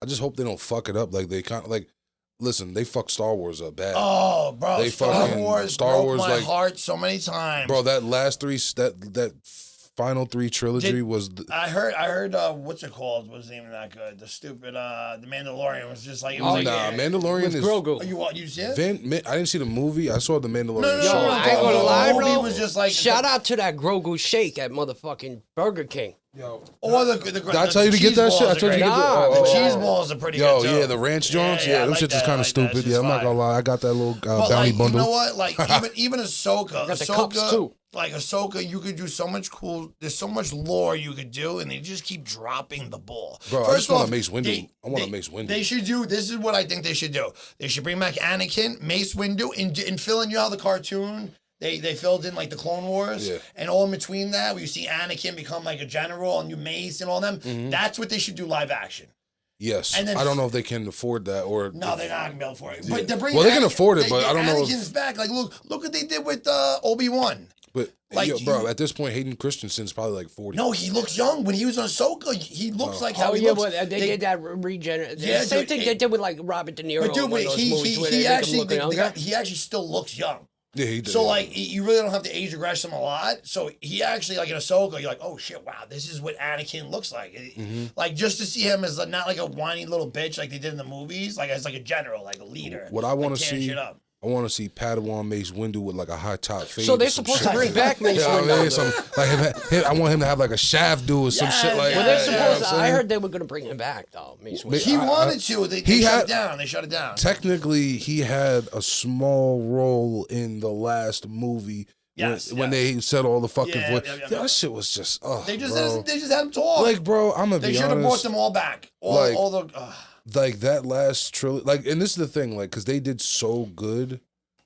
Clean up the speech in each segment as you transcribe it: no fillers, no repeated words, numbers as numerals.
I just hope they don't fuck it up. Like they kind of like, listen, they fucked Star Wars up bad. Oh, bro, They Star fucking- Wars Star broke Wars, my like- heart so many times. Bro, that last three, that final three trilogy was. I heard, what's it called? Wasn't even that good. The stupid, the Mandalorian was just like, it was Oh, like, nah, Mandalorian With is. Grogu. Oh, you see it? I didn't see the movie. I saw the Mandalorian. No, show. I ain't gonna lie, the movie bro. was just like Shout out to that Grogu shake at motherfucking Burger King. Yo, Or the did I tell you to get that shit? I told you to get Nah, the cheese balls are pretty Yo, good too. yeah, the ranch joints. Yeah, Yeah, I them like shits is that, kind I of like that. stupid. It's Yeah, I'm not fire. gonna lie. I got that little But bounty like, bundle. you know what? Like even Ahsoka, Got the cups, Ahsoka, too. like Ahsoka, you could do so much cool. There's so much lore you could do, and they just keep dropping the ball. Bro, I First just want off, a Mace Windu. they- I want a they- Mace Windu. They should do. This is what I think they should do. They should bring back Anakin, Mace Windu, and fill in. You know how the cartoon. They filled in like the Clone Wars, Yeah. and all in between that, where you see Anakin become like a general and you Mace and all them. Mm-hmm. That's what they should do live action. Yes, And then- I don't know if they can afford that or. No, they're not gonna be able for it. But they're bringing. Well, they can afford it, but I don't know if- Anakin's back. Like, look what they did with Obi-Wan. But Like, yo, bro, you- at this point, Hayden Christensen's probably like 40. No, he looks young. When he was on Ahsoka, he looks like how Oh he yeah, looks. but they did that regenerate. Yeah, Same dude, thing it- they did with like Robert De Niro. But dude, in one of those movies where they he make him actually look the younger. guy, he actually still looks young. Yeah, he did. So yeah. like you really don't have to age regress him a lot. So he actually like in Ahsoka, you're like, oh shit, wow, this is what Anakin looks like. Mm-hmm. Like just to see him as not like a whiny little bitch like they did in the movies, like as like a general, like a leader. What I want like, to tearing see, shit up. I want to see Padawan Mace Windu with like a high top fade. So or they're some supposed shit. to bring back Mace Yeah, I Windu. mean, some, like I want him to have like a shaft do or some shit like Well, that. they're you know what supposed. I'm I saying? heard they were gonna bring him back though. Mace Windu. He wanted to. They he shut had- it down. They shut it down. Technically, he had a small role in the last movie. Yes, when yes. they said all the fucking Yeah, voice. yeah, yeah, That yeah. shit was just, oh, They just bro. they just had him talk. Like, bro, I'm gonna they be should have brought honest. them all back. Like- All the. Like that last trilogy, like, and this is the thing, like, because they did so good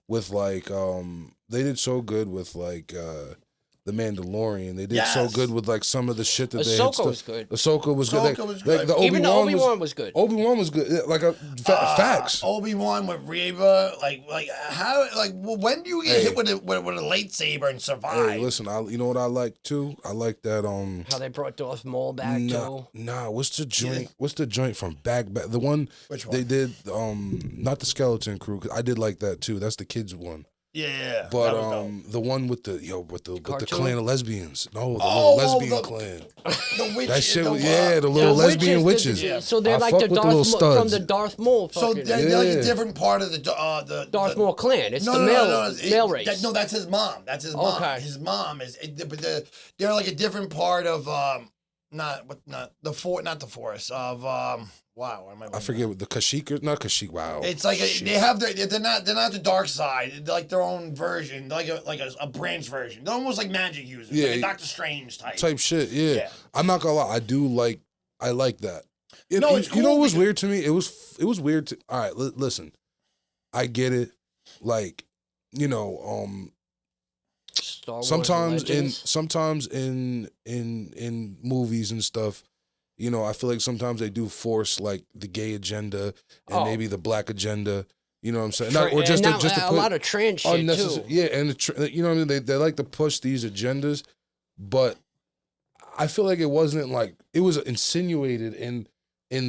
with like, they did so good with like the Mandalorian. They did so Yes. good with like some of the shit that they had. Ahsoka was good. Ahsoka was good. Ahsoka Like, was good. Like, the Even the Obi-Wan Obi-Wan was good. Obi-Wan was good. Yeah, like facts. Obi-Wan with Reva, like how, like when do you get Hey. hit with a lightsaber and survive? Hey, listen, you know what I like too? I like that How they brought Darth Maul back too. Nah, what's the joint? What's the joint from back? The one Which they one? did, not the Skeleton Crew. 'Cause I did like that too. That's the kids one. Yeah, But that was dope. the one with the cartoon? clan of lesbians. No, the Oh, little lesbian the- clan. the witch, That shit the, was, yeah, the little lesbian witches. Yeah. So they're I like fuck the with Darth little Maul, from studs. the Darth Maul. So fucking- they're like Yeah. a different part of the Darth the Maul clan. It's No, the no, male no, no, male race. no, that's his mom. That's his mom. Okay. His mom is, but they're like a different part of not the forest of wow. What am I forget what the Kashyyyk, not Kashyyyk. Wow, It's like Shit. they have they're not the dark side. They're like their own version, like a branch version. They're almost like magic users, Yeah, like a Doctor Strange type. type shit. Yeah. Yeah. I'm not gonna lie. I like that. No, it's You know cool what was because- weird to me? It was weird to. All right, listen. I get it. Like, you know, Star Wars sometimes Legends. in movies and stuff, you know, I feel like sometimes they do force like the gay agenda and Oh. maybe the black agenda. You know what I'm saying? Tra- or just and to, just to now, put a lot of trans shit unnecessary. too. Yeah, and you know what I mean. They like to push these agendas, but I feel like it wasn't like it was insinuated in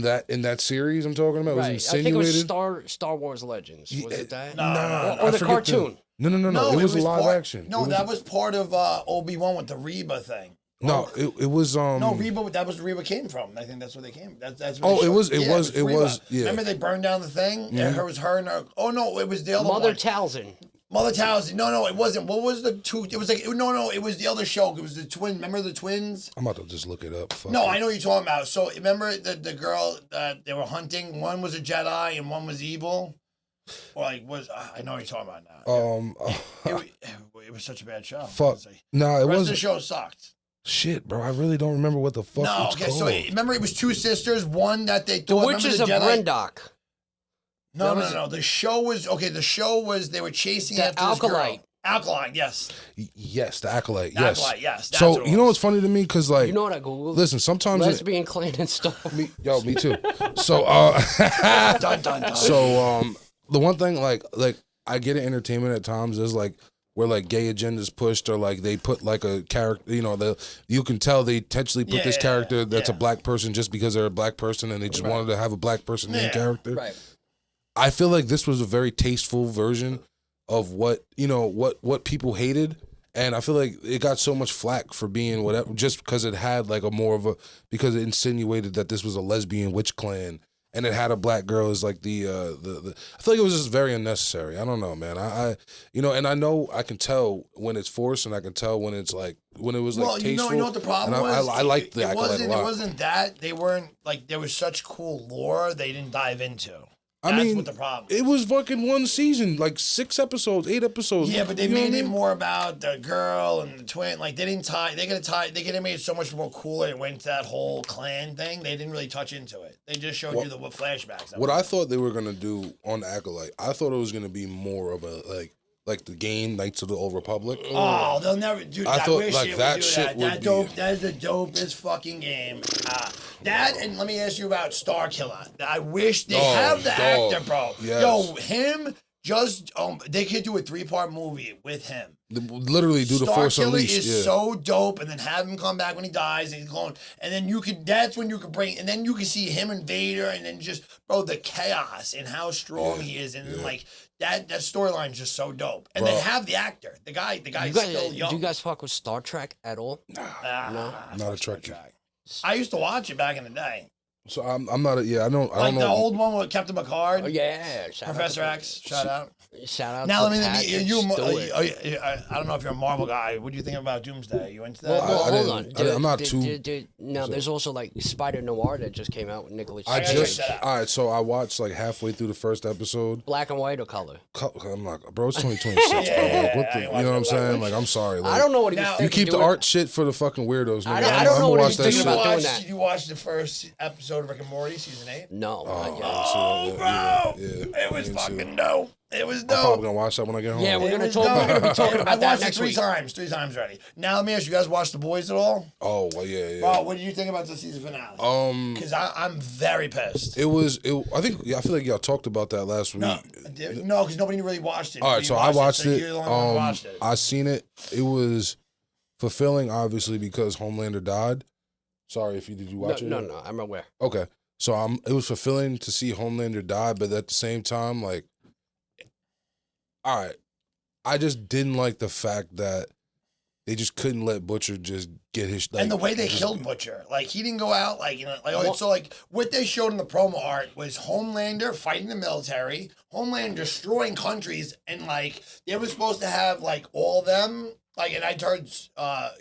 that series I'm talking about. It was Right. I insinuated. think it was Star Wars Legends. Was it that? No, Or I the forget cartoon. No, it was live part, action. No, It that was part of Obi-Wan with the Reba thing. no. It was No, Reba. That was where Reba came from. I think that's where they came. That's where Oh, they it was- showed- it yeah, was- it Reba. was- yeah. Remember they burned down the thing? Yeah, it was her and her. Oh no, it was the other Mother one. Talzin. Mother Towers. No, it wasn't. What was the two? It was like no, it was the other show. It was the twin. Remember the twins? I'm about to just look it up. Fuck No, it. I know what you're talking about. So remember the girl that they were hunting? One was a Jedi and one was evil. Or like I know what you're talking about now. It was such a bad show. Fuck. Honestly. No, it The rest of was the show sucked. shit, bro. I really don't remember what the fuck. No, it's okay. So called. remember, it was two sisters. One that they The thought. Witches remember of the Jedi? Brendock. No, That was- no. The show was okay. The show was they were chasing The after this girl. Acolyte. Acolyte, yes. Yes, the acolyte. Yes. Acolyte, yes. That's So what it you know was. what's funny to me? Cause like, You know what I googled? listen, sometimes Lesbian clan and stuff. me too. So Dun, dun, dun. so the one thing like I get it entertainment at times is like where like gay agendas pushed, or like they put like a character, you can tell they intentionally put this character that's a black person just because they're a black person and they just wanted to have a black person named character. Right. I feel like this was a very tasteful version of what people hated. And I feel like it got so much flack for being whatever, just because it had like because it insinuated that this was a lesbian witch clan, and it had a black girl as like the I feel like it was just very unnecessary. I don't know, man. And I know I can tell when it's forced, and I can tell when it's like when it was like tasteful. You know what the problem was? I liked the Acolyte a lot. It wasn't that they weren't like there was such cool lore they didn't dive into. That's what the problem is. It was fucking one season, like 6 episodes, 8 episodes. Yeah, but they made it more about the girl and the twin. Like, they didn't they could have made it so much more cooler. It went to that whole clan thing. They didn't really touch into it. They just showed you the flashbacks. What I thought they were going to do on Acolyte, I thought it was going to be more of a, like the game, Knights of the Old Republic. Oh, they'll never do that. I thought like that shit would be... That is the dopest fucking game. That, and let me ask you about Starkiller. I wish they have the actor, bro. Yes. Yo, him, just, they could do a 3-part movie with him. Literally do the Force Unleashed. Starkiller is so dope, and then have him come back when he dies, and he's going, and then that's when you could bring, and then you can see him and Vader, and then just, bro, the chaos and how strong he is, and then like, that storyline is just so dope. And then have the actor, the guy still young. Do you guys fuck with Star Trek at all? No, not a Trekkie. I used to watch it back in the day. So I'm not I don't know. The old one with Captain Picard. Oh, yeah. Professor X. Shout out. Shout out. Now, to I don't know if you're a Marvel guy. What do you think about Doomsday? You into that? Well, hold on. I'm not too. No, there's also like Spider Noir that just came out with Nicolas All Cage. right, so I watched like halfway through the first episode. Black and white or color? I'm like, bro, it's 2026. Bro. Like, you know what I'm saying? Like, I'm sorry. Like, I don't know what he was thinking. You keep the art shit for the fucking weirdos. Nigga. I don't know what he was thinking about doing that. Did you watch the first episode of Rick and Morty, season 8? No. Oh, bro. It was fucking dope. It was dope. I'm probably going to watch that when I get home. Yeah, we're going to be talking about that next week. I watched it 3 times already. Now, let me ask you, guys watch The Boys at all? Oh, well, yeah. Bro, what do you think about the season finale? Because I'm very pissed. I feel like y'all talked about that last week. No, because nobody really watched it. All right, so I watched it. You're the only one who watched it. I seen it. It was fulfilling, obviously, because Homelander died. Sorry, did you watch it? No, I'm aware. Okay. So it was fulfilling to see Homelander die, but at the same time, like, all right, I just didn't like the fact that they just couldn't let Butcher just get his. Like, and the way they killed Butcher, like he didn't go out so like what they showed in the promo art was Homelander fighting the military, Homelander destroying countries, and like they were supposed to have like all them. Like, and I heard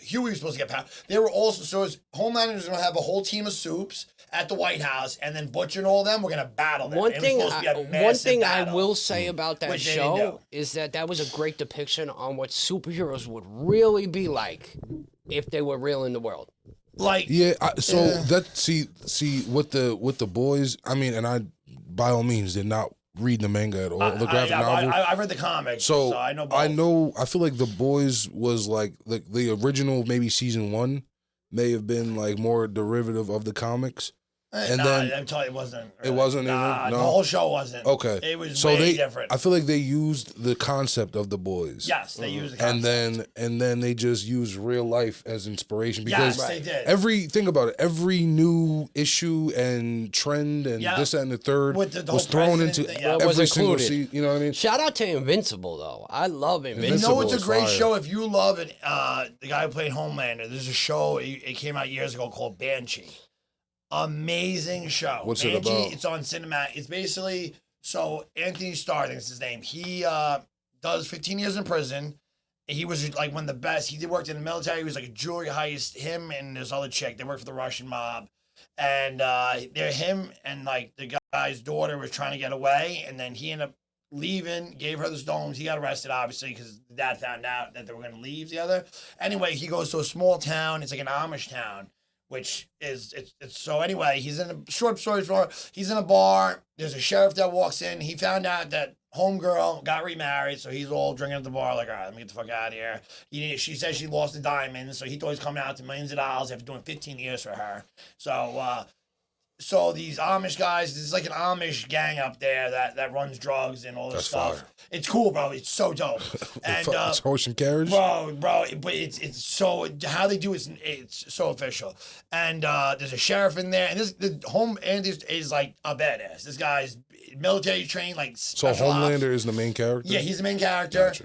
Huey was supposed to get power. They were also, Homelander was going to have a whole team of soups at the White House, and then Butcher and all of them were going to battle them. One thing I will say about that show is that was a great depiction on what superheroes would really be like if they were real in the world. Like, see with the boys. I mean, and I by all means did not read the manga at all, the graphic novel. I read the comics, so I know both. I feel like The Boys was like the original, maybe season 1 may have been like more derivative of the comics. And then I'm telling you, it wasn't. It wasn't either? No? The whole show wasn't. Okay. It was way different. I feel like they used the concept of The Boys. Yes, they used the concept. And then they just used real life as inspiration. Because yes, they did. Think about it, every new issue and trend and this, that, and the third was thrown into every single season. You know what I mean? Shout out to Invincible, though. I love Invincible. You know what's a great show? If you love it, the guy who played Homelander, there's a show, it came out years ago called Banshee. Amazing show. What's it about? It's on Cinemax. It's basically, Anthony Starr, I think is his name. He does 15 years in prison. He was like one of the best. He worked in the military. He was like a jewelry heist. Him and this other chick, they worked for the Russian mob. And him and like the guy's daughter was trying to get away. And then he ended up leaving, gave her the stones. He got arrested, obviously, because the dad found out that they were going to leave together. Anyway, he goes to a small town. It's like an Amish town. Which is, so anyway, he's in a short story short, he's in a bar, there's a sheriff that walks in, he found out that homegirl got remarried, so he's all drinking at the bar, like, all right, let me get the fuck out of here. She says she lost the diamonds, so he thought he's coming out to millions of dollars after doing 15 years for her. So, So these Amish guys, there's like an Amish gang up there that runs drugs and all this That's stuff. fire. It's cool, bro. It's so dope. And It's horse and carriage. bro, but it's so how they do it's so official. And there's a sheriff in there, and the home and is like a badass. This guy's military trained, like So special ops. Homelander is the main character. Yeah, he's the main character. Gotcha.